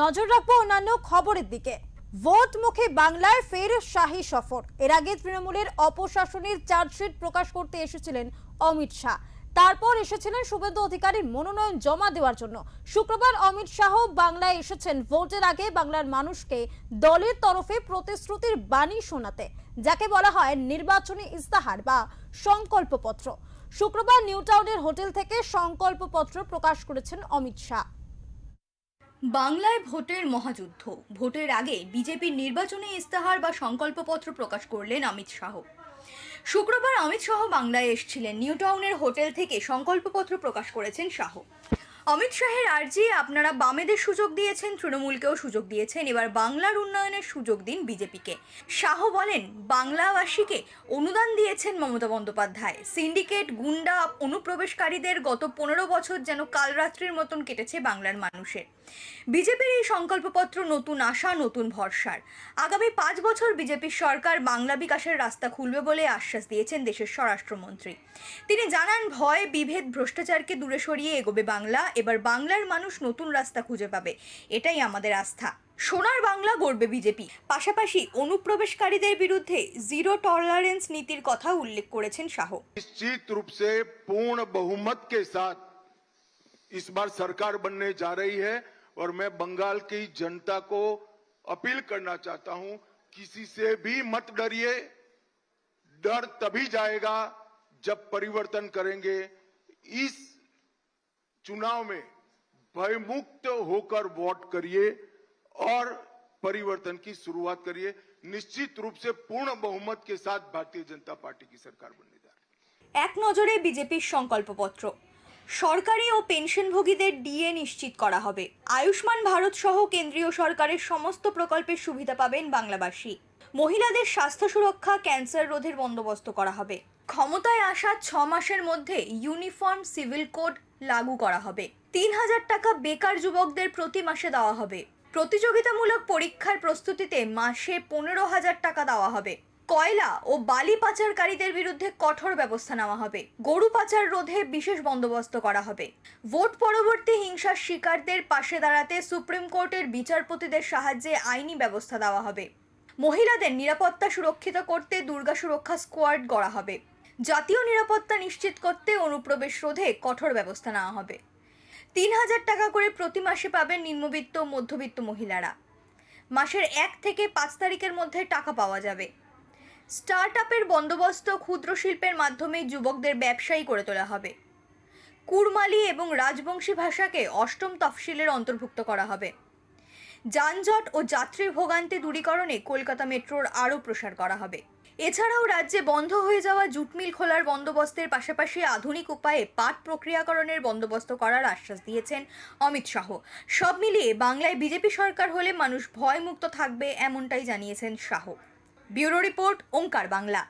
নজর রাখবো অন্যান্য খবরের দিকে। ভোট মুখে বাংলায় ফের শাহী সফর। এর আগে তৃণমূলের অপশাসনের চার্জশিট প্রকাশ করতে এসেছিলেন অমিত শাহ, তারপর এসেছিলেন শুভেন্দু অধিকারীর মনোনয়ন জমা দেওয়ার জন্য। শুক্রবার অমিত শাহ বাংলায় এসেছেন ভোটের আগে বাংলার মানুষকে দলের তরফে প্রতিশ্রুতির বাণী শোনাতে, যাকে বলা হয় নির্বাচনী ইস্তাহার বা সংকল্পপত্র। শুক্রবার নিউ টাউনের হোটেল থেকে সংকল্পপত্র প্রকাশ করেছেন অমিত শাহ। বাংলায় ভোটের মহাযুদ্ধ। ভোটের আগে বিজেপির নির্বাচনী ইস্তাহার বা সংকল্পপত্র প্রকাশ করলেন অমিত শাহ। শুক্রবার অমিত শাহ বাংলায় এসেছিলেন। নিউ টাউনের হোটেল থেকে সংকল্পপত্র প্রকাশ করেছেন শাহ। অমিত শাহের আর্জি, আপনারা বামেদের সুযোগ দিয়েছেন, তৃণমূলকেও সুযোগ দিয়েছেন, এবার বাংলার উন্নয়নের সুযোগ দিন বিজেপিকে। শাহ বলেন, বাংলাবাসীকে অনুদান দিয়েছেন মমতা বন্দ্যোপাধ্যায়। সিন্ডিকেট, গুন্ডা, অনুপ্রবেশকারীদের গত 15 বছর যেন কালরাত্রির মতন কেটেছে বাংলার মানুষের। বিজেপির এই সংকল্পপত্র নতুন আশা, নতুন ভরসার। আগামী 5 বছর বিজেপির সরকার বাংলা বিকাশের রাস্তা খুলবে বলে আশ্বাস দিয়েছেন দেশের স্বরাষ্ট্রমন্ত্রী। তিনি জানান, ভয়, বিভেদ, ভ্রষ্টাচারকে দূরে সরিয়ে এগোবে বাংলা। এবার বাংলার মানুষ নতুন রাস্তা খুঁজে পাবে, এটাই আমাদের আস্থা। সোনার বাংলা গড়বে বিজেপি। পাশাপাশি অনুপ্রবেশকারীদের বিরুদ্ধে জিরো টলারেন্স নীতির কথা উল্লেখ করেছেন শাহ। निश्चित रूप से पूर्ण बहुमत के साथ इस बार सरकार बनने जा रही है और मैं बंगाल की जनता को अपील करना चाहता हूं, किसी से भी मत डरिए। डर तभी जाएगा जब परिवर्तन करेंगे। इस चुनाव में भयमुक्त होकर वोट करिए और परिवर्तन की शुरुआत करिए। निश्चित रूप से पूर्ण बहुमत के साथ भारतीय जनता पार्टी की सरकार बनने जा रही है। এক নজরে বিজেপির সংকল্পপত্র। সরকারি ও পেনশনভোগীদের ডিএ নিশ্চিত করা হবে। আয়ুষ্মান ভারত সহ কেন্দ্রীয় সরকারের সমস্ত প্রকল্পের সুবিধা পাবেন বাংলাবাসী। মহিলাদের স্বাস্থ্য সুরক্ষা, ক্যান্সার রোধের বন্দোবস্ত করা হবে। ক্ষমতায় আসা 6 মাসের মধ্যে ইউনিফর্ম সিভিল কোড লাগু করা হবে। 3000 টাকা বেকার যুবকদের প্রতি মাসে দেওয়া হবে। প্রতিযোগিতামূলক পরীক্ষার প্রস্তুতিতে মাসে 15,000 টাকা দেওয়া হবে। কয়লা ও বালি পাচারকারীদের বিরুদ্ধে কঠোর ব্যবস্থা নেওয়া হবে। গরু পাচার রোধে বিশেষ বন্দোবস্ত করা হবে। ভোট পরবর্তী হিংসার শিকারদের পাশে দাঁড়াতে সুপ্রিম কোর্টের বিচারপতিদের সাহায্যে আইনি ব্যবস্থা দেওয়া হবে। মহিলাদের নিরাপত্তা সুরক্ষিত করতে দুর্গা সুরক্ষা স্কোয়াড গড়া হবে। জাতীয় নিরাপত্তা নিশ্চিত করতে অনুপ্রবেশ রোধে কঠোর ব্যবস্থা নেওয়া হবে। 3000 টাকা করে প্রতি মাসে পাবেন নিম্নবিত্ত ও মধ্যবিত্ত মহিলারা। মাসের 1 থেকে 5 তারিখের মধ্যে টাকা পাওয়া যাবে। স্টার্টআপের বন্দোবস্ত, ক্ষুদ্র শিল্পের মাধ্যমে যুবকদের ব্যবসায়ী করে তোলা হবে। কুড়মালি এবং রাজবংশী ভাষাকে 8ম তফসিলের অন্তর্ভুক্ত করা হবে। যানজট ও যাত্রীর ভোগান্তি দূরীকরণে কলকাতা মেট্রোর আরও প্রসার করা হবে। এছাড়াও রাজ্যে বন্ধ হয়ে যাওয়া জুট মিল খোলার বন্দোবস্তের পাশাপাশি আধুনিক উপায়ে পাট প্রক্রিয়াকরণের বন্দোবস্ত করার আশ্বাস দিয়েছেন অমিত শাহ। সব মিলিয়ে বাংলায় বিজেপি সরকার হলে মানুষ ভয়মুক্ত থাকবে, এমনটাই জানিয়েছেন শাহ। ব্যুরো রিপোর্ট, ওঙ্কার বাংলা।